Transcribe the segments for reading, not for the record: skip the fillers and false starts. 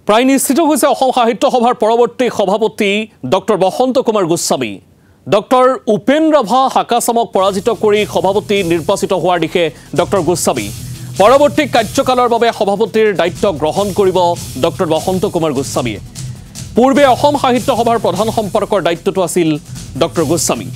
প্ৰায় নিশ্চিত হৈছে অসম সাহিত্য সভাৰ পৰৱৰ্তী সভাপতি ডক্টৰ বসন্ত কুমাৰ গোস্বামী। ডক্টৰ উপেন ৰাভা হাকাচামক পৰাজিত কৰি সভাপতি নিৰ্বাচিত হোৱাৰ দিশে ডক্টৰ গোস্বামী। পৰৱৰ্তী কাৰ্যকালৰ বাবে সভাপতিৰ দায়িত্ব গ্ৰহণ কৰিব ডক্টৰ বসন্ত কুমাৰ গোস্বামীয়ে। পূৰ্বে অসম সাহিত্য সভাৰ প্ৰধান সম্পাদকৰ দায়িত্বটো আছিল ডক্টৰ গোস্বামী।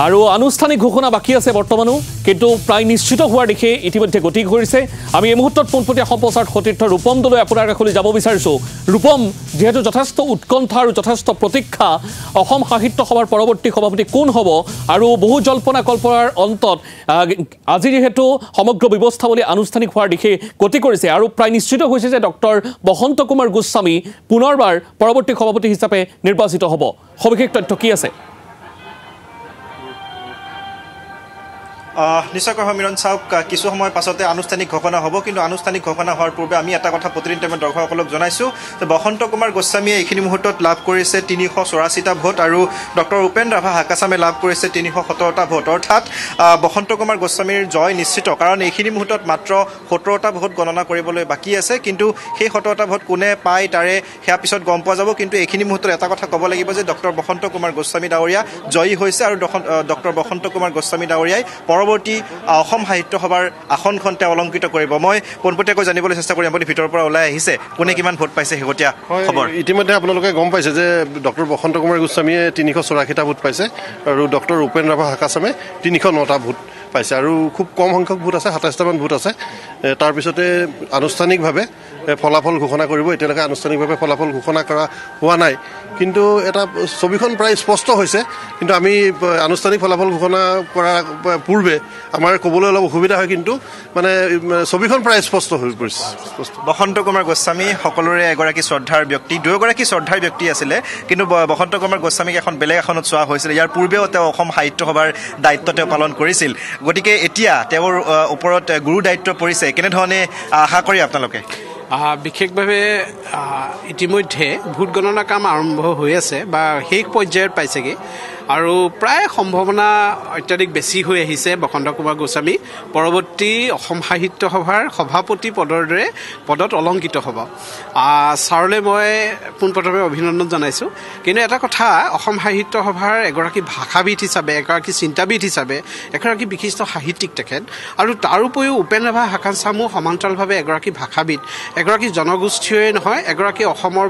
আৰু আনুষ্ঠানিক ঘোষণা বাকি আছে বৰ্তমানো, কিন্তু প্ৰায় নিশ্চিত হোৱাৰ দিশে ইতিমধ্যে গতি কৰিছে। আমি এই মুহূৰ্তত পোনপটীয়া সম্প্ৰচাৰ সতীৰ্থ ৰূপম দলৈ আপোনাৰ কাষলৈ যাব বিচাৰিছোঁ। ৰূপম, যিহেতু যথেষ্ট উৎকণ্ঠা আৰু যথেষ্ট প্ৰতীক্ষা অসম সাহিত্য সভাৰ পৰৱৰ্তী সভাপতি কোন হ'ব, আৰু বহু জল্পনা কল্পনাৰ অন্তত আজি যিহেতু সমগ্ৰ ব্যৱস্থাৱলী আনুষ্ঠানিক হোৱাৰ দিশে গতি কৰিছে আৰু প্ৰায় নিশ্চিত হৈছে যে ডক্টৰ বসন্ত কুমাৰ গোস্বামী পুনৰবাৰ পৰৱৰ্তী সভাপতি হিচাপে নিৰ্বাচিত হ'ব। সবিশেষ তথ্য কি আছে? নিশ্চয়কৈ সমীৰণ চাওক, কিছু সময় পাছতে আনুষ্ঠানিক ঘোষণা হ'ব, কিন্তু আনুষ্ঠানিক ঘোষণা হোৱাৰ পূৰ্বে আমি এটা কথা প্ৰতিদিন টাইমত দৰ্শকসকলক জনাইছোঁ যে বসন্ত কুমাৰ গোস্বামীয়ে এইখিনি মুহূৰ্তত লাভ কৰিছে ৩৮৪টা ভোট আৰু ডক্টৰ উপেন ৰাভা হাকাচামে লাভ কৰিছে ৩১৭টা ভোট। অৰ্থাৎ বসন্ত কুমাৰ গোস্বামীৰ জয় নিশ্চিত, কাৰণ এইখিনি মুহূৰ্তত মাত্ৰ 17টা ভোট গণনা কৰিবলৈ বাকী আছে। কিন্তু সেই 17টা ভোট কোনে পায় তাৰে সেয়া পিছত গম পোৱা যাব। কিন্তু এইখিনি মুহূৰ্তত এটা কথা ক'ব লাগিব যে ডক্টৰ বসন্ত কুমাৰ গোস্বামী ডাঙৰীয়া জয়ী হৈছে আৰু ডক্টৰ বসন্ত কুমাৰ গোস্বামী ডাঙৰীয়াই পৰৱৰ্তী অসম সাহিত্য সভাৰ আসনখন তেওঁ অলংকৃত কৰিব। মই পোনপটীয়াকৈ জানিবলৈ চেষ্টা কৰিম, আপুনি ভিতৰৰ পৰা ওলাই আহিছে, কোনে কিমান ভোট পাইছে শেহতীয়া খবৰ? ইতিমধ্যে আপোনালোকে গম পাইছে যে ডক্টৰ বসন্ত কুমাৰ গোস্বামীয়ে ৩৮৪টা ভোট পাইছে আৰু ডক্টৰ উপেন ৰাভা হাকাচামে ৩০৯টা ভোট পাইছে আৰু খুব কম সংখ্যক ভোট আছে, ২৭টামান ভোট আছে। তাৰপিছতে আনুষ্ঠানিকভাৱে ফলাফল ঘোষণা কৰিব। এতিয়ালৈকে আনুষ্ঠানিকভাৱে ফলাফল ঘোষণা কৰা হোৱা নাই, কিন্তু এটা ছবিখন প্ৰায় স্পষ্ট হৈছে। কিন্তু আমি আনুষ্ঠানিক ফলাফল ঘোষণা কৰাৰ পূৰ্বে আমাৰ ক'বলৈ অলপ অসুবিধা হয়, কিন্তু মানে ছবিখন প্ৰায় স্পষ্ট হৈ পৰিছে। বসন্ত কুমাৰ গোস্বামী সকলোৰে এগৰাকী শ্ৰদ্ধাৰ ব্যক্তি, দুয়োগৰাকী শ্ৰদ্ধাৰ ব্যক্তি আছিলে, কিন্তু বসন্ত কুমাৰ গোস্বামীক এখন বেলেগ এখনত চোৱা হৈছিল। ইয়াৰ পূৰ্বেও তেওঁ অসম সাহিত্য সভাৰ দায়িত্ব তেওঁ পালন কৰিছিল। গতিকে এতিয়া তেওঁৰ ওপৰত গুৰু দায়িত্ব পৰিছে, কেনেধৰণে আশা কৰি আপোনালোকে? বিশেষভাৱে ইতিমধ্যে ভোট গণনা কাম আৰম্ভ হৈ আছে বা শেষ পৰ্যায়ত পাইছেগৈ, আৰু প্ৰায় সম্ভাৱনা অত্যাধিক বেছি হৈ আহিছে বসন্ত কুমাৰ গোস্বামী পৰৱৰ্তী অসম সাহিত্য সভাৰ সভাপতি পদত অলংকৃত হ'ব। ছাৰলৈ মই পোনপ্ৰথমে অভিনন্দন জনাইছোঁ। কিন্তু এটা কথা, অসম সাহিত্য সভাৰ এগৰাকী ভাষাবিদ হিচাপে, এগৰাকী চিন্তাবিদ হিচাপে, এগৰাকী বিশিষ্ট সাহিত্যিক তেখেত, আৰু তাৰ উপৰিও উপেন ৰাভা হাকাচামো সমান্তৰালভাৱে এগৰাকী ভাষাবিদ, এগৰাকী জনগোষ্ঠীয়ে নহয়, এগৰাকী অসমৰ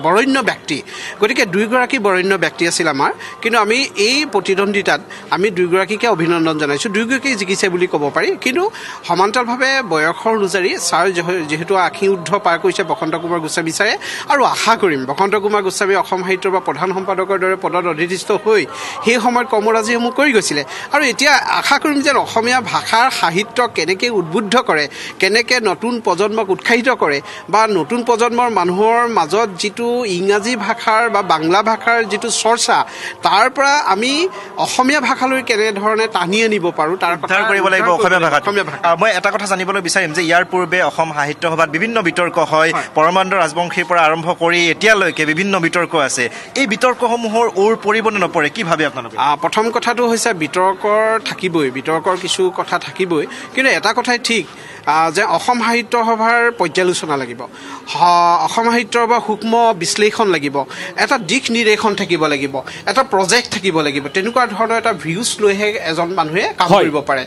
বৰেণ্য ব্যক্তি। গতিকে দুয়োগৰাকী বৰেণ্য ব্যক্তি আছিল আমাৰ, কিন্তু আমি এই প্ৰতিদ্বন্দ্বিতাত আমি দুয়োগৰাকীকে অভিনন্দন জনাইছোঁ। দুয়োগৰাকী জিকিছে বুলি ক'ব পাৰি, কিন্তু সমান্তৰালভাৱে বয়সৰ অনুযায়ী ছাৰ যিহেতু ৮০ ঊৰ্ধ পাৰ কৰিছে বসন্ত কুমাৰ গোস্বামী ছাৰে, আৰু আশা কৰিম বসন্ত কুমাৰ গোস্বামী অসম সাহিত্যৰ বা প্ৰধান সম্পাদকৰ দৰে পদত অধিষ্ঠিত হৈ সেই সময়ত কৰ্মৰাজিসমূহ কৰি গৈছিলে, আৰু এতিয়া আশা কৰিম যে অসমীয়া ভাষাৰ সাহিত্য কেনেকৈ উদ্বুদ্ধ কৰে, কেনেকৈ নতুন প্ৰজন্মক উৎসাহিত কৰে, বা নতুন প্ৰজন্মৰ মানুহৰ মাজত যিটো ইংৰাজী ভাষাৰ বা বাংলা ভাষাৰ যিটো চৰ্চা, তাৰ পৰা আমি অসমীয়া ভাষালৈ কেনেধৰণে টানি আনিব পাৰোঁ তাৰ কথা কৰিব লাগিব। অসমীয়া ভাষা মই এটা কথা জানিবলৈ বিচাৰিম যে ইয়াৰ পূৰ্বে অসম সাহিত্য সভাত বিভিন্ন বিতৰ্ক হয়, পৰমানন্দ ৰাজবংশীৰ পৰা আৰম্ভ কৰি এতিয়ালৈকে বিভিন্ন বিতৰ্ক আছে। এই বিতৰ্কসমূহৰ ওৰ পৰিব নে নপৰে, কি ভাবে আপোনালোকে? প্ৰথম কথাটো হৈছে বিতৰ্কৰ থাকিবই, বিতৰ্কৰ কিছু কথা থাকিবই, কিন্তু এটা কথাই ঠিক যে অসম সাহিত্য সভাৰ পৰ্যালোচনা লাগিব, অসম সাহিত্যৰ বা সূক্ষ্ম বিশ্লেষণ লাগিব, এটা দিশ নিৰ্দেশন থাকিব লাগিব, এটা প্ৰজেক্ট থাকিব লাগিব। তেনেকুৱা ধৰণৰ এটা ভিউজ লৈহে এজন মানুহে কাম কৰিব পাৰে।